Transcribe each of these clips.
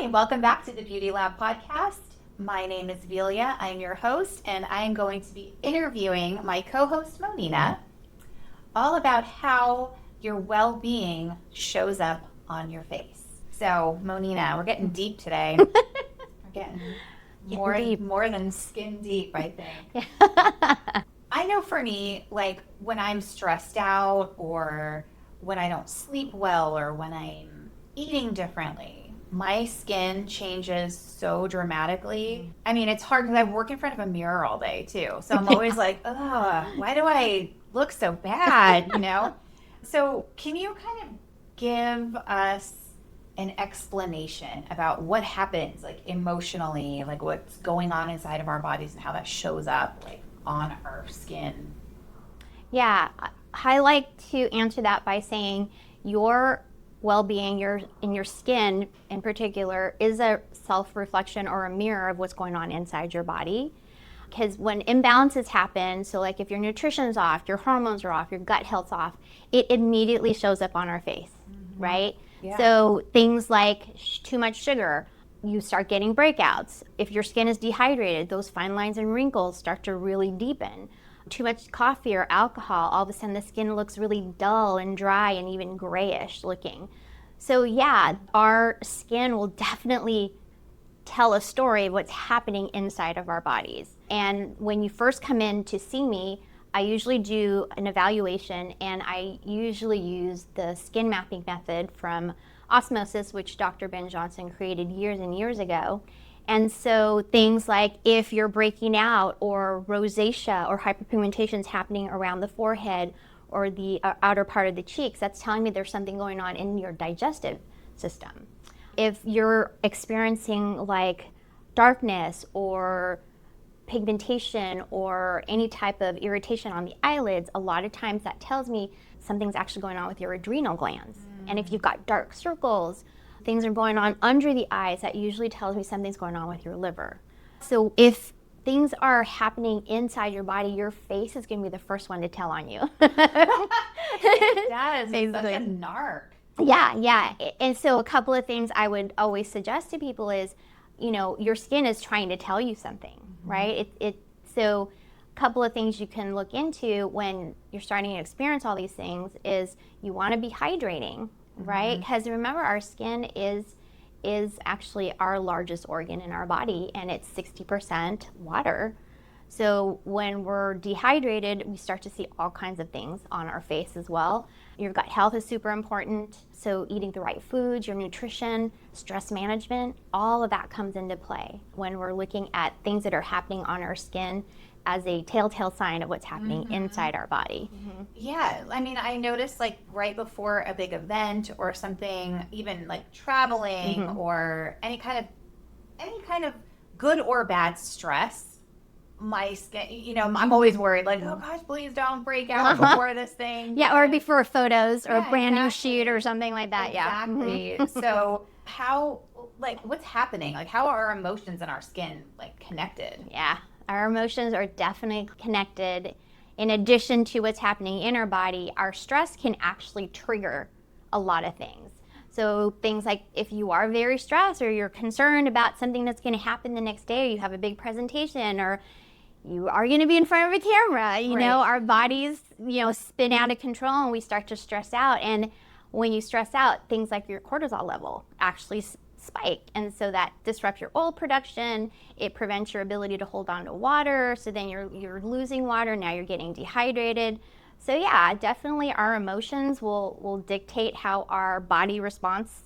Hi, welcome back to the Beauty Lab podcast. My name is Velia. I'm your host, and I am going to be interviewing my co-host, Monina, all about how your well-being shows up on your face. So, Monina, we're getting deep today. We're getting more than skin deep, I think. I know for me, like when I'm stressed out or when I don't sleep well or when I'm eating differently, my skin changes so dramatically. I mean, it's hard because I work in front of a mirror all day too. So I'm always like, ugh, why do I look so bad, So can you kind of give us an explanation about what happens like emotionally, like what's going on inside of our bodies and how that shows up like on our skin? Yeah, I like to answer that by saying your well-being, your skin in particular, is a self-reflection or a mirror of what's going on inside your body. Because when imbalances happen, so like if your nutrition's off, your hormones are off, your gut health's off, it immediately shows up on our face, right? Yeah. So things like too much sugar, you start getting breakouts. If your skin is dehydrated, those fine lines and wrinkles start to really deepen. Too much coffee or alcohol, all of a sudden the skin looks really dull and dry and even grayish looking. So yeah, our skin will definitely tell a story of what's happening inside of our bodies. And when you first come in to see me, I usually do an evaluation, and I usually use the skin mapping method from osmosis, which Dr. Ben Johnson created years and years ago. And so things like if you're breaking out or rosacea or hyperpigmentation is happening around the forehead or the outer part of the cheeks, that's telling me there's something going on in your digestive system. If you're experiencing like darkness or pigmentation or any type of irritation on the eyelids, a lot of times that tells me something's actually going on with your adrenal glands. And if you've got dark circles, things are going on under the eyes, that usually tells me something's going on with your liver. So if things are happening inside your body, your face is going to be the first one to tell on you. It does. It's such a narc. Yeah. And so a couple of things I would always suggest to people is, your skin is trying to tell you something, right? So a couple of things you can look into when you're starting to experience all these things is you want to be hydrating, right? Because remember, our skin is actually our largest organ in our body, and it's 60% water. So when we're dehydrated, we start to see all kinds of things on our face as well. Your gut health is super important. So eating the right foods, your nutrition, stress management, all of that comes into play when we're looking at things that are happening on our skin as a telltale sign of what's happening inside our body. Yeah, I mean, I noticed like right before a big event or something, even like traveling or any kind of good or bad stress, my skin, I'm always worried like, oh gosh, please don't break out before this thing. Yeah, or before photos or a brand new shoot or something like that. Exactly. So what's happening? Like, how are our emotions and our skin like connected? Yeah, our emotions are definitely connected. In addition to what's happening in our body, our stress can actually trigger a lot of things. So things like if you are very stressed or you're concerned about something that's going to happen the next day, or you have a big presentation, or you are going to be in front of a camera, our bodies, spin out of control and we start to stress out. And when you stress out, things like your cortisol level actually spike. And so that disrupts your oil production. It prevents your ability to hold on to water. So then you're losing water. Now you're getting dehydrated. So yeah, definitely our emotions will dictate how our body response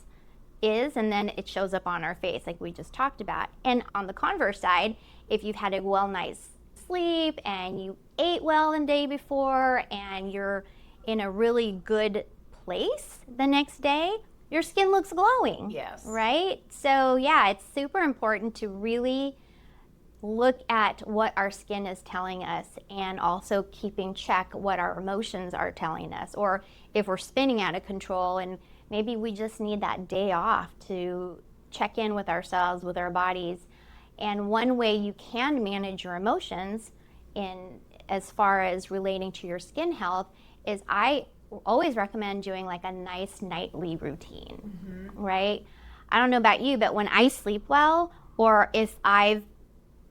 is, and then it shows up on our face like we just talked about. And on the converse side, if you've had a well night's sleep and you ate well the day before and you're in a really good place the next day, your skin looks glowing. Yes. Right? So yeah, it's super important to really look at what our skin is telling us and also keeping check what our emotions are telling us, or if we're spinning out of control and maybe we just need that day off to check in with ourselves, with our bodies. And one way you can manage your emotions in as far as relating to your skin health is I always recommend doing like a nice nightly routine, right? I don't know about you, but when I sleep well, or if I've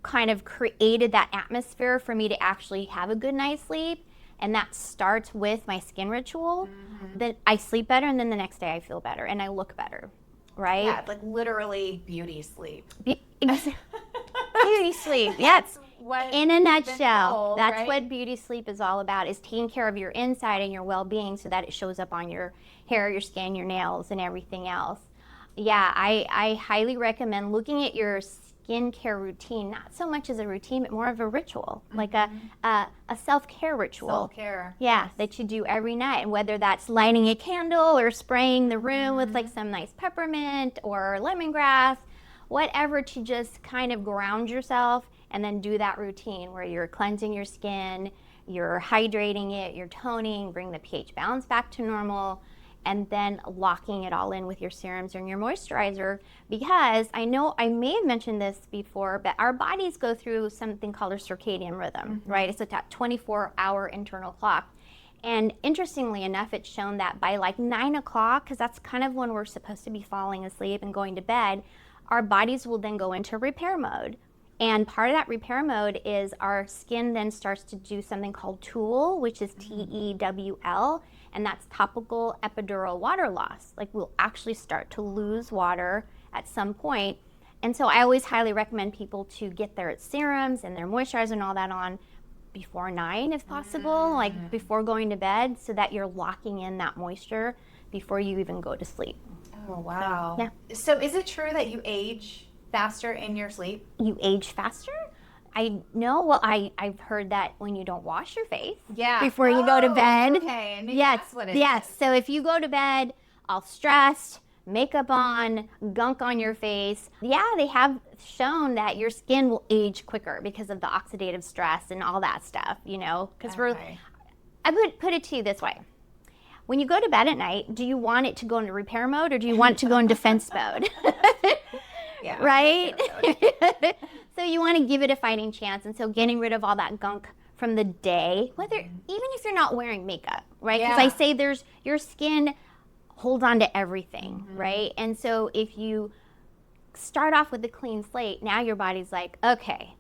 kind of created that atmosphere for me to actually have a good night's sleep, and that starts with my skin ritual, then I sleep better, and then the next day I feel better and I look better, right? Yeah, like literally beauty sleep. Beauty sleep, yes. What In a nutshell, told, that's right? what beauty sleep is all about, is taking care of your inside and your well-being so that it shows up on your hair, your skin, your nails, and everything else. Yeah, I highly recommend looking at your skincare routine, not so much as a routine, but more of a ritual, like a self-care ritual. Self-care. Yeah, Yes. that you do every night. And whether that's lighting a candle or spraying the room with like some nice peppermint or lemongrass, whatever, to just kind of ground yourself and then do that routine where you're cleansing your skin, you're hydrating it, you're toning, bring the pH balance back to normal, and then locking it all in with your serums and your moisturizer. Because I know I may have mentioned this before, but our bodies go through something called a circadian rhythm, right? It's like that 24-hour internal clock. And interestingly enough, it's shown that by like 9 o'clock, because that's kind of when we're supposed to be falling asleep and going to bed, our bodies will then go into repair mode. And part of that repair mode is our skin then starts to do something called TEWL, which is TEWL, and that's topical epidural water loss. Like, we'll actually start to lose water at some point. And so I always highly recommend people to get their serums and their moisturizer and all that on before 9 if possible, like before going to bed, so that you're locking in that moisture before you even go to sleep. Oh, wow. Yeah. So is it true that you age faster in your sleep? You age faster? I know. Well, I've heard that when you don't wash your face before you go to bed. Okay, and maybe Yes, that's what it yes. is. So if you go to bed all stressed, makeup on, gunk on your face, yeah, they have shown that your skin will age quicker because of the oxidative stress and all that stuff, you know, because Okay. I would put it to you this way. When you go to bed at night, do you want it to go into repair mode or do you want it to go in defense mode? Yeah. Right? So you want to give it a fighting chance. And so getting rid of all that gunk from the day, whether even if you're not wearing makeup, right? Because Yeah. I say your skin holds on to everything, right? And so if you start off with a clean slate, now your body's like, okay,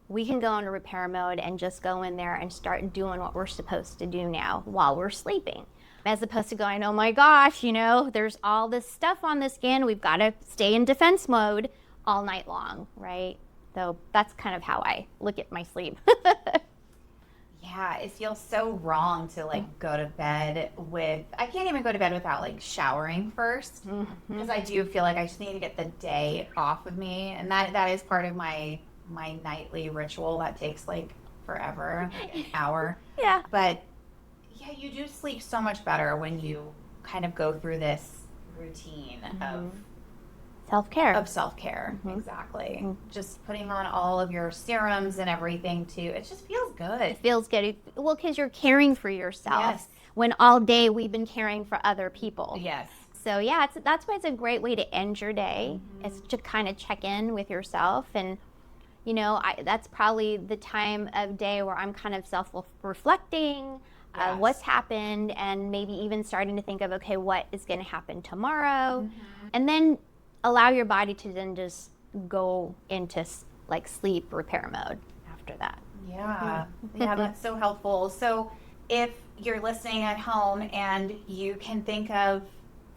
we can go into repair mode and just go in there and start doing what we're supposed to do now while we're sleeping. As opposed to going, oh my gosh, you know, there's all this stuff on the skin. We've got to stay in defense mode all night long, right? So that's kind of how I look at my sleep. Yeah, it feels so wrong to like go to bed with, I can't even go to bed without like showering first, because I do feel like I just need to get the day off of me, and that is part of my nightly ritual that takes like forever, like an hour. Yeah. But yeah, you do sleep so much better when you kind of go through this routine Self-care. of self-care. Exactly. Just putting on all of your serums and everything too. It just feels good. It feels good. Well, because you're caring for yourself. Yes. When all day we've been caring for other people. Yes. So yeah, that's why it's a great way to end your day. Is to kind of check in with yourself, and you know, that's probably the time of day where I'm kind of self-reflecting, Yes. what's happened, and maybe even starting to think of, okay, what is going to happen tomorrow, and then allow your body to then just go into like sleep repair mode after that. Yeah. Yeah, that's so helpful. So if you're listening at home and you can think of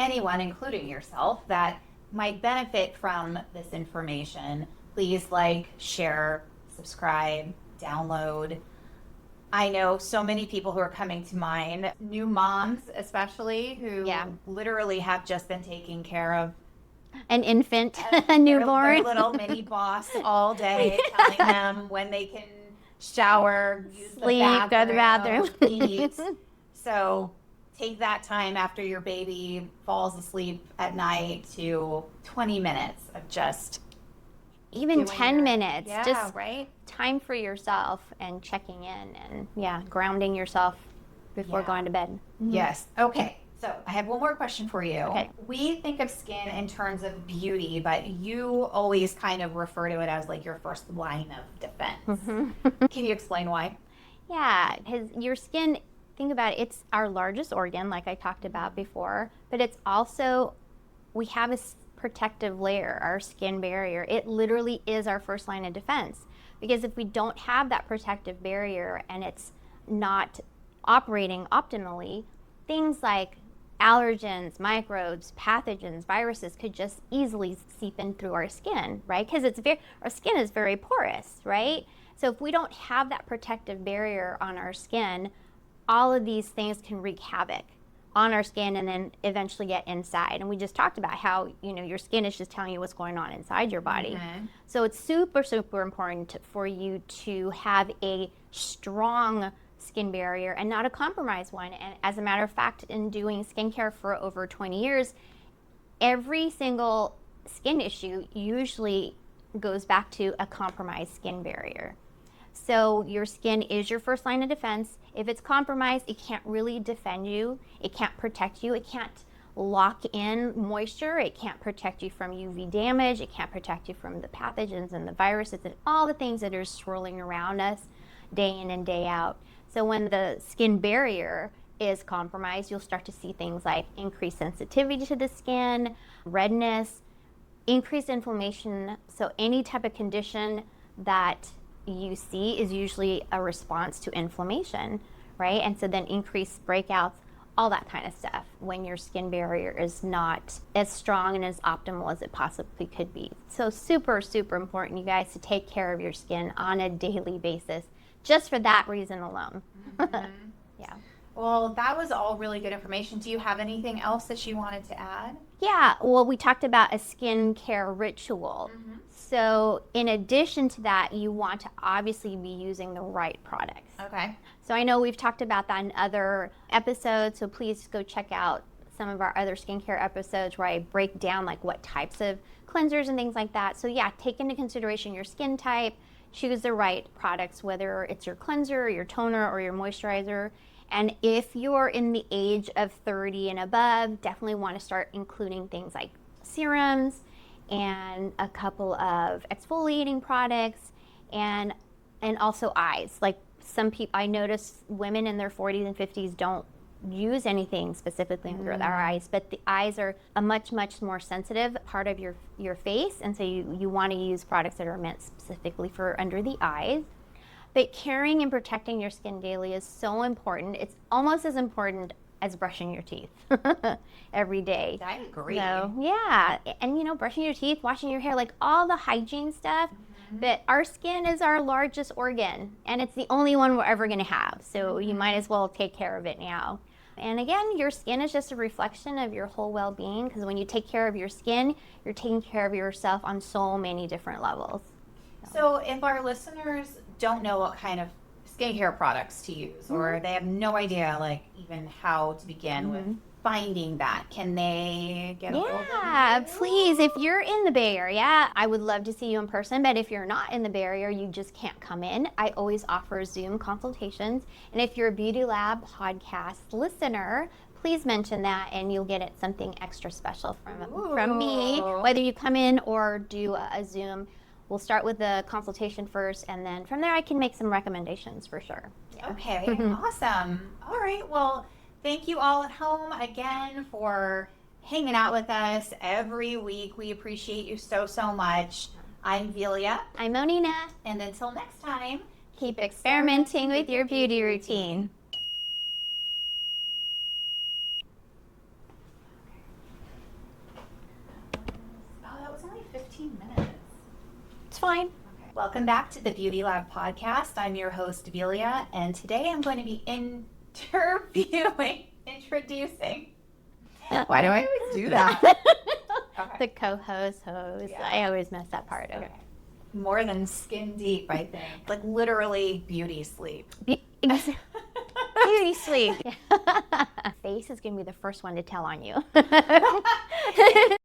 anyone, including yourself, that might benefit from this information, please like, share, subscribe, download. I know so many people who are coming to mind, new moms especially, who literally have just been taking care of An infant, a their newborn. little mini boss all day, telling them when they can shower, use Sleep, the go to the bathroom. eat. So take that time after your baby falls asleep at night to 20 minutes of just Even doing 10 your- minutes. Yeah, Just right? time for yourself and checking in and grounding yourself before Yeah. going to bed. Yes. Okay. So I have one more question for you. Okay. We think of skin in terms of beauty, but you always kind of refer to it as like your first line of defense. Can you explain why? Yeah, your skin, think about it, it's our largest organ, like I talked about before, but it's also, we have a protective layer, our skin barrier. It literally is our first line of defense. Because if we don't have that protective barrier and it's not operating optimally, things like allergens, microbes, pathogens, viruses could just easily seep in through our skin, right? Because our skin is very porous, right? So if we don't have that protective barrier on our skin, all of these things can wreak havoc on our skin and then eventually get inside. And we just talked about how, your skin is just telling you what's going on inside your body. Mm-hmm. So it's super, super important for you to have a strong skin barrier and not a compromised one. And as a matter of fact, in doing skincare for over 20 years, every single skin issue usually goes back to a compromised skin barrier. So your skin is your first line of defense. If it's compromised, it can't really defend you. It can't protect you. It can't lock in moisture. It can't protect you from UV damage. It can't protect you from the pathogens and the viruses and all the things that are swirling around us day in and day out. So when the skin barrier is compromised, you'll start to see things like increased sensitivity to the skin, redness, increased inflammation. So any type of condition that you see is usually a response to inflammation, right? And so then increased breakouts, all that kind of stuff when your skin barrier is not as strong and as optimal as it possibly could be. So super, super important, you guys, to take care of your skin on a daily basis, just for that reason alone. Mm-hmm. Yeah. Well, that was all really good information. Do you have anything else that you wanted to add? Yeah, well, we talked about a skincare ritual. Mm-hmm. So in addition to that, you want to obviously be using the right products. Okay. So I know we've talked about that in other episodes, so please go check out some of our other skincare episodes where I break down like what types of cleansers and things like that. So yeah, take into consideration your skin type, choose the right products, whether it's your cleanser, your toner, or your moisturizer. And if you're in the age of 30 and above, definitely want to start including things like serums and a couple of exfoliating products and also eyes. Like some people, I notice women in their 40s and 50s don't use anything specifically under their eyes, but the eyes are a much, much more sensitive part of your face, and so you want to use products that are meant specifically for under the eyes. But caring and protecting your skin daily is so important. It's almost as important as brushing your teeth every day. I agree. So, yeah. And, brushing your teeth, washing your hair, like all the hygiene stuff. Mm-hmm. But our skin is our largest organ, and it's the only one we're ever going to have. So you might as well take care of it now. And again, your skin is just a reflection of your whole well-being, because when you take care of your skin, you're taking care of yourself on so many different levels. So if our listeners don't know what kind of skincare products to use, or they have no idea like even how to begin with finding that, can they get a hold of you? Yeah, please. If you're in the Bay Area, I would love to see you in person. But if you're not in the Bay Area, you just can't come in, I always offer Zoom consultations. And if you're a Beauty Lab podcast listener, please mention that and you'll get something extra special from me. Whether you come in or do a Zoom, we'll start with the consultation first, and then from there I can make some recommendations for sure. Yeah. Okay, awesome. All right, well, thank you all at home again for hanging out with us every week. We appreciate you so, so much. I'm Velia. I'm Monina. And until next time, Keep experimenting with your beauty routine. oh, that was only 15 minutes. It's fine. Okay. Welcome back to the Beauty Lab podcast. I'm your host, Velia, and today I'm going to be introducing. Why do I always do that? Okay. The co-host. Yeah. I always mess that part. Okay. More than skin deep, I think. Like literally beauty sleep. Beauty sleep. Face is going to be the first one to tell on you.